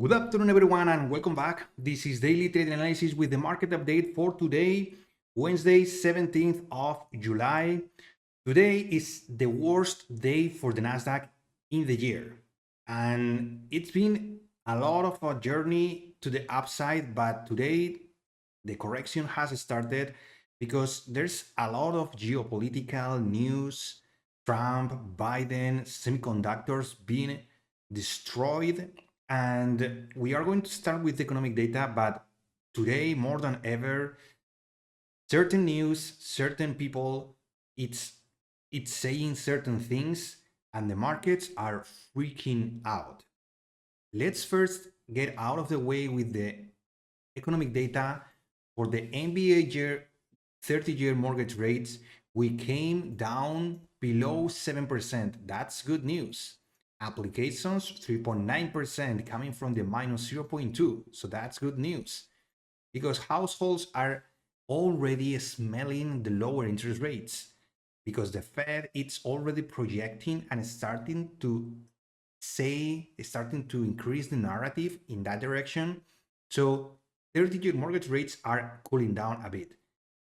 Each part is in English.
Good afternoon, everyone, and welcome back. This is Daily Trading Analysis with the market update for today, Wednesday, 17th of July. Today is the worst day for the Nasdaq in the year, and it's been a lot of a journey to the upside, but today the correction has started because there's a lot of geopolitical news, Trump, Biden, semiconductors being destroyed. And we are going to start with economic data, but today more than ever, certain news, certain people, it's saying certain things, and the markets are freaking out. Let's first get out of the way with the economic data for the NBA year 30-year mortgage rates. We came down below 7%. That's good news. Applications 3.9% coming from the minus 0.2. So that's good news because households are already smelling the lower interest rates because the Fed it's already projecting and starting to increase the narrative in that direction. So 30-year mortgage rates are cooling down a bit.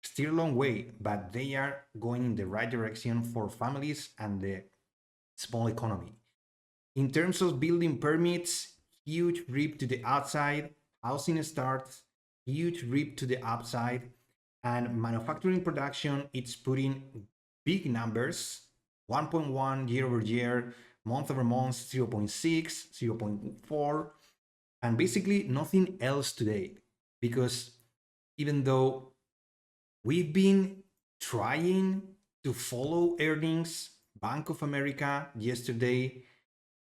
Still a long way, but they are going in the right direction for families and the small economy. In terms of building permits, huge rip to the outside. Housing starts, huge rip to the upside. And manufacturing production, it's putting big numbers, 1.1 year over year, month over month, 0.6, 0.4, and basically nothing else today. Because even though we've been trying to follow earnings, Bank of America yesterday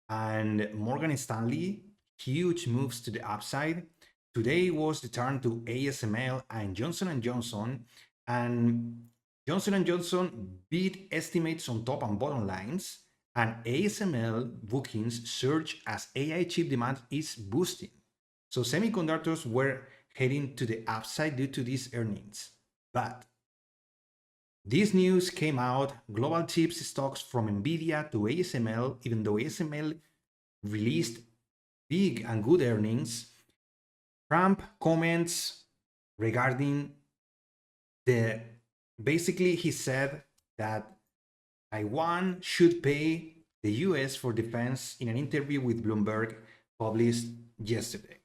and Morgan Stanley, huge moves to the upside. Today was the turn to ASML and Johnson & Johnson, and Johnson & Johnson beat estimates on top and bottom lines, and ASML bookings surge as AI chip demand is boosting. So semiconductors were heading to the upside due to these earnings. But this news came out, global chips stocks from Nvidia to ASML, even though ASML released big and good earnings. Trump comments regarding basically he said that Taiwan should pay the US for defense in an interview with Bloomberg published yesterday.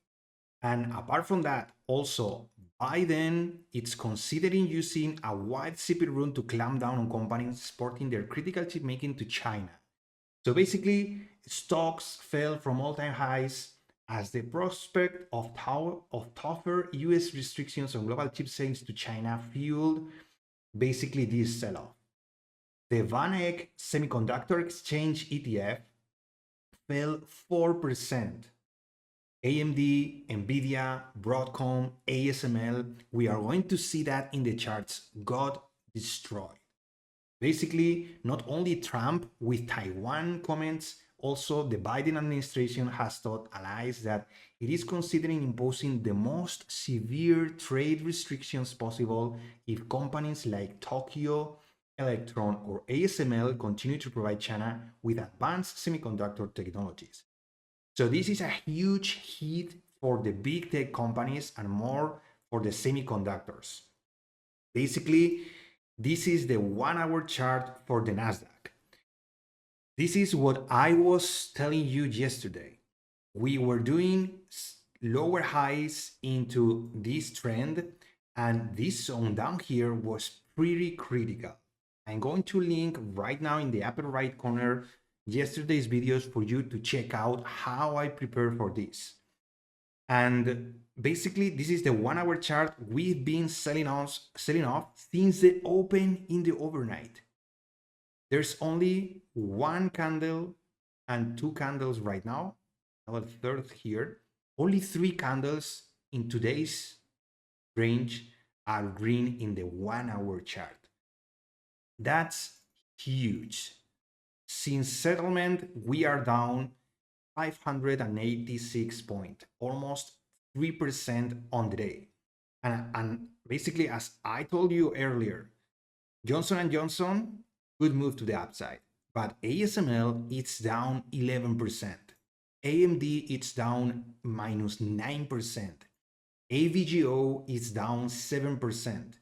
And apart from that, also Biden is considering using a wide CP rule to clamp down on companies exporting their critical chip making to China. So basically, stocks fell from all-time highs as the prospect of tougher US restrictions on global chip sales to China fueled basically this sell-off. The VanEck Semiconductor Exchange ETF fell 4%. AMD, Nvidia, Broadcom, ASML, we are going to see that in the charts, got destroyed. Basically, not only Trump with Taiwan comments, also the Biden administration has told allies that it is considering imposing the most severe trade restrictions possible if companies like Tokyo Electron or ASML continue to provide China with advanced semiconductor technologies. So this is a huge hit for the big tech companies and more for the semiconductors. Basically, this is the 1 hour chart for the Nasdaq. This is what I was telling you yesterday. We were doing lower highs into this trend, and this zone down here was pretty critical. I'm going to link right now in the upper right corner yesterday's videos for you to check out how I prepare for this. And basically, this is the 1 hour chart. We've been selling off since the open in the overnight. There's only one candle and two candles right now. A third here. Only three candles in today's range are green in the 1 hour chart. That's huge. Since settlement, we are down 586 points, almost 3% on the day. And basically, as I told you earlier, Johnson & Johnson could move to the upside, but ASML it's down 11%. AMD it's down -9%. AVGO is down 7%.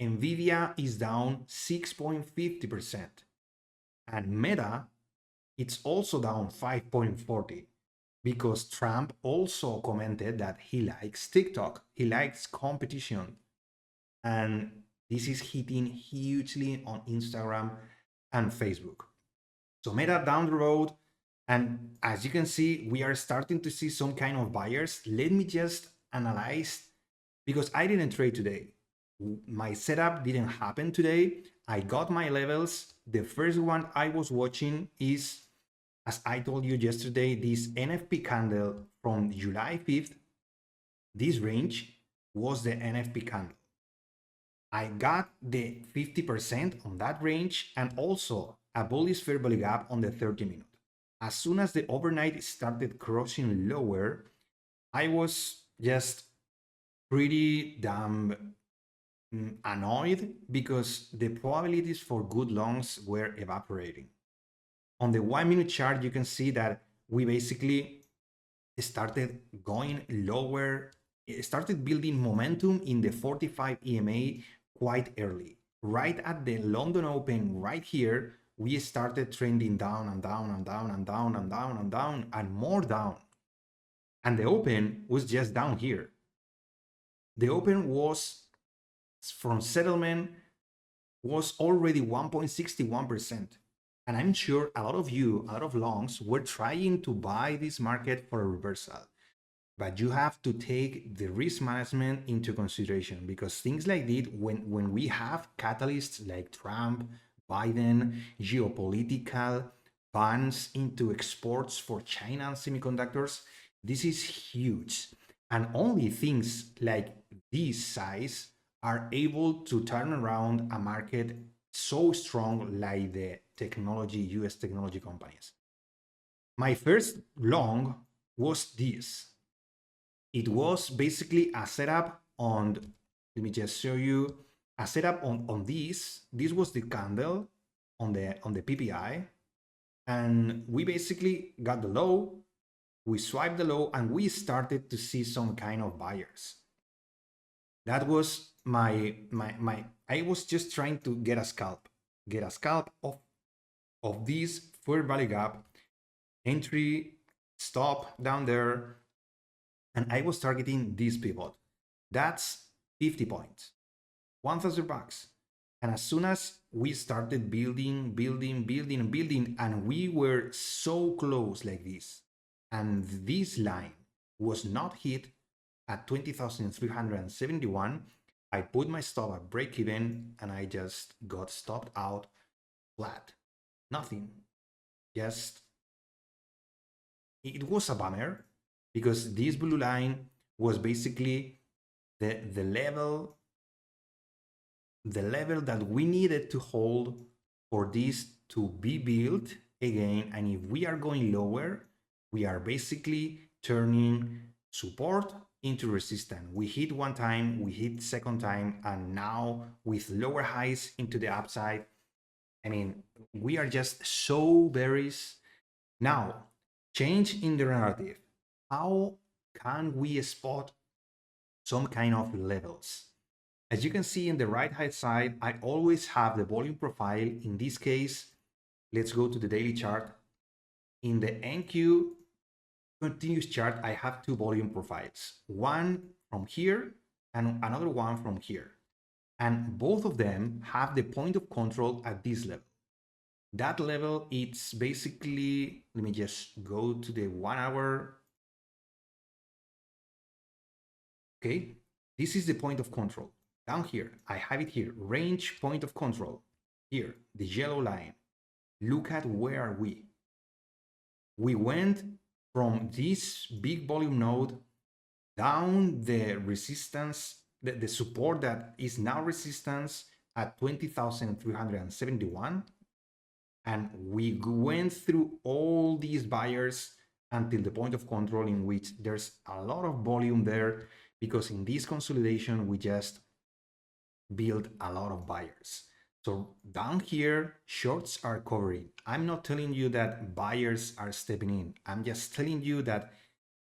Nvidia is down 6.50%. And Meta, it's also down 5.40 because Trump also commented that he likes TikTok, he likes competition. And this is hitting hugely on Instagram and Facebook. So Meta down the road, and as you can see, we are starting to see some kind of buyers. Let me just analyze, because I didn't trade today. My setup didn't happen today. I got my levels. The first one I was watching is, as I told you yesterday, this NFP candle from July 5th. This range was the NFP candle. I got the 50% on that range and also a bullish fair value gap on the 30-minute. As soon as the overnight started crossing lower, I was just pretty damn annoyed because the probabilities for good longs were evaporating. On the 1-minute chart, you can see that we basically started going lower, started building momentum in the 45 EMA quite early. Right at the London Open right here, we started trending down and down and down and down and down and down and more down. And the Open was just down here. The Open was from settlement was already 1.61%. And I'm sure a lot of you, a lot of longs, were trying to buy this market for a reversal. But you have to take the risk management into consideration, because things like this, when we have catalysts like Trump, Biden, geopolitical bans into exports for China and semiconductors, this is huge. And only things like this size are able to turn around a market so strong like the US technology companies. My first long was this. It was basically a setup on, let me just show you, a setup on this. This was the candle on the PPI. And we basically got the low, we swiped the low, and we started to see some kind of buyers. That was I was just trying to get a scalp of this fair value gap, entry, stop down there, and I was targeting this pivot. That's 50 points, $1,000. And as soon as we started building, and we were so close like this, and this line was not hit at 20,371, I put my stop at break even and I just got stopped out flat. Nothing. Just, it was a bummer because this blue line was basically the level that we needed to hold for this to be built again. And if we are going lower, we are basically turning support into resistance. We hit one time, we hit second time, and now with lower highs into the upside, I mean, we are just so bearish. Now, change in the narrative. How can we spot some kind of levels? As you can see in the right hand side, I always have the volume profile. In this case, let's go to the daily chart. In the NQ continuous chart, I have two volume profiles, one from here and another one from here. And both of them have the point of control at this level. That level, it's basically, let me just go to the 1 hour. Okay, this is the point of control. Down here, I have it here, range point of control. Here, the yellow line. Look at where are we. We went from this big volume node down the resistance, the support that is now resistance at 20,371. And we went through all these buyers until the point of control in which there's a lot of volume there, because in this consolidation, we just built a lot of buyers. So down here, shorts are covering. I'm not telling you that buyers are stepping in. I'm just telling you that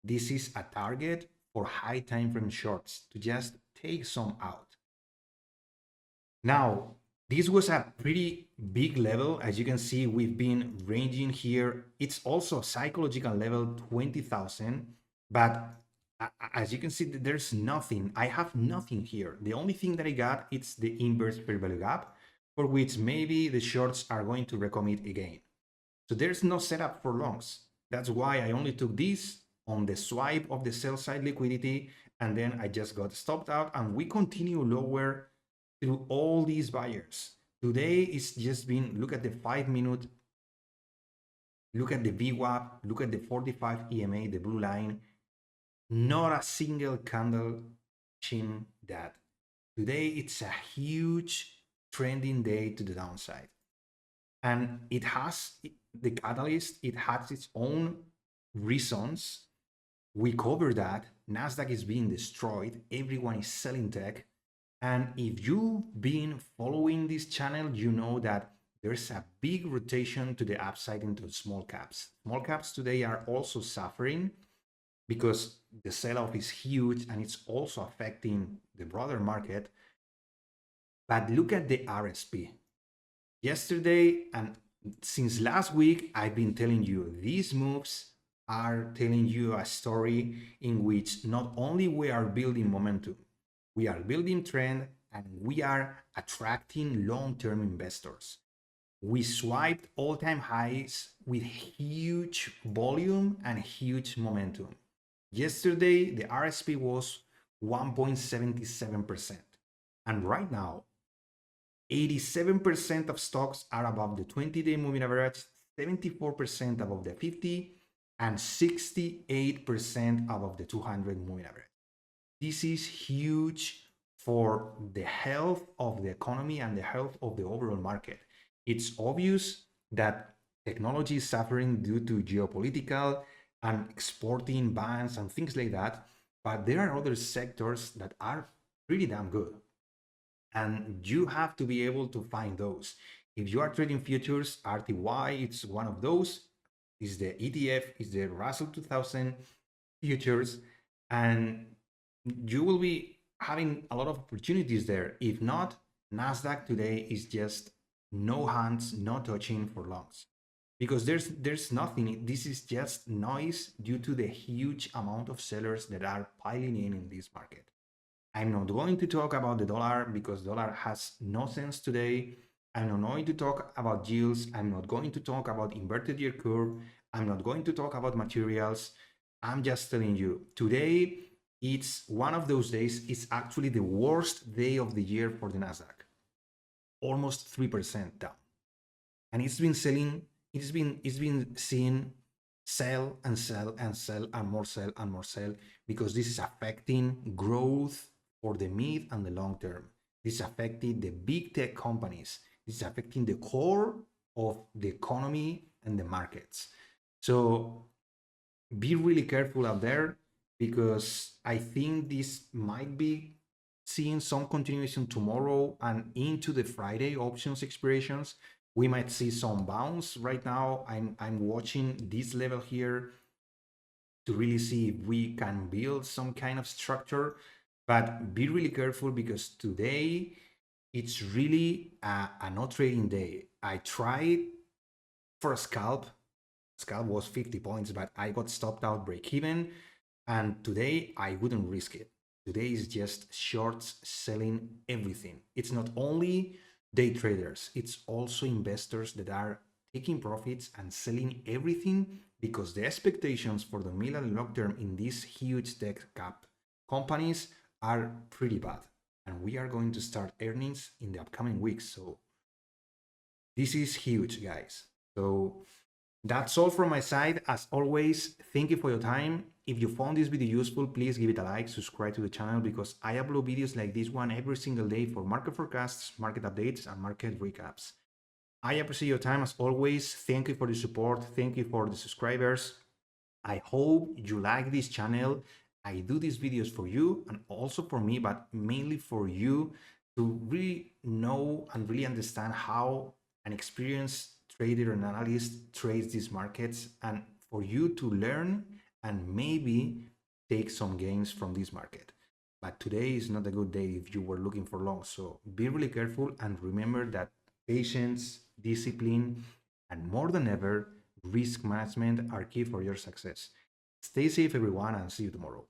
this is a target for high time frame shorts to just take some out. Now, this was a pretty big level. As you can see, we've been ranging here. It's also psychological level 20,000, but as you can see, there's nothing. I have nothing here. The only thing that I got is the inverse fair value gap, for which maybe the shorts are going to recommit again. So there's no setup for longs. That's why I only took this on the swipe of the sell side liquidity, and then I just got stopped out, and we continue lower through all these buyers. Today it's just been, look at the 5-minute, look at the VWAP, look at the 45 EMA, the blue line. Not a single candle showing that. Today it's a huge trending day to the downside. And it has the catalyst, it has its own reasons. We covered that. Nasdaq is being destroyed. Everyone is selling tech. And if you've been following this channel, you know that there's a big rotation to the upside into small caps. Small caps today are also suffering because the sell-off is huge and it's also affecting the broader market. But look at the RSP. Yesterday and since last week, I've been telling you these moves are telling you a story in which not only we are building momentum, we are building trend, and we are attracting long-term investors. We swiped all-time highs with huge volume and huge momentum. Yesterday, the RSP was 1.77%. And right now, 87% of stocks are above the 20-day moving average, 74% above the 50, and 68% above the 200 moving average. This is huge for the health of the economy and the health of the overall market. It's obvious that technology is suffering due to geopolitical and exporting bans and things like that, but there are other sectors that are pretty damn good. And you have to be able to find those. If you are trading futures, RTY, it's one of those. Is the ETF, is the Russell 2000 futures, and you will be having a lot of opportunities there. If not, Nasdaq today is just no hands, no touching for longs, because there's nothing. This is just noise due to the huge amount of sellers that are piling in this market. I'm not going to talk about the dollar because dollar has no sense today. I'm not going to talk about yields. I'm not going to talk about inverted yield curve. I'm not going to talk about materials. I'm just telling you, today it's one of those days. It's actually the worst day of the year for the Nasdaq. Almost 3% down. And it's been selling, it's been seeing sell and sell and sell and more sell and more sell, because this is affecting growth for the mid and the long term. This is affecting the big tech companies. This is affecting the core of the economy and the markets. So be really careful out there, because I think this might be seeing some continuation tomorrow and into the Friday options expirations. We might see some bounce. Right now, I'm watching this level here to really see if we can build some kind of structure. But be really careful, because today it's really a not trading day. I tried for a scalp. Scalp was 50 points, but I got stopped out break even. And today I wouldn't risk it. Today is just shorts selling everything. It's not only day traders, it's also investors that are taking profits and selling everything, because the expectations for the mid and long term in these huge tech cap companies are pretty bad. And we are going to start earnings in the upcoming weeks. So this is huge, guys. So that's all from my side. As always, thank you for your time. If you found this video useful, please give it a like, subscribe to the channel, because I upload videos like this one every single day for market forecasts, market updates, and market recaps. I appreciate your time as always. Thank you for the support. Thank you for the subscribers. I hope you like this channel. I do these videos for you and also for me, but mainly for you, to really know and really understand how an experienced trader and analyst trades these markets, and for you to learn and maybe take some gains from this market. But today is not a good day if you were looking for long. So be really careful and remember that patience, discipline, and more than ever, risk management are key for your success. Stay safe, everyone, and see you tomorrow.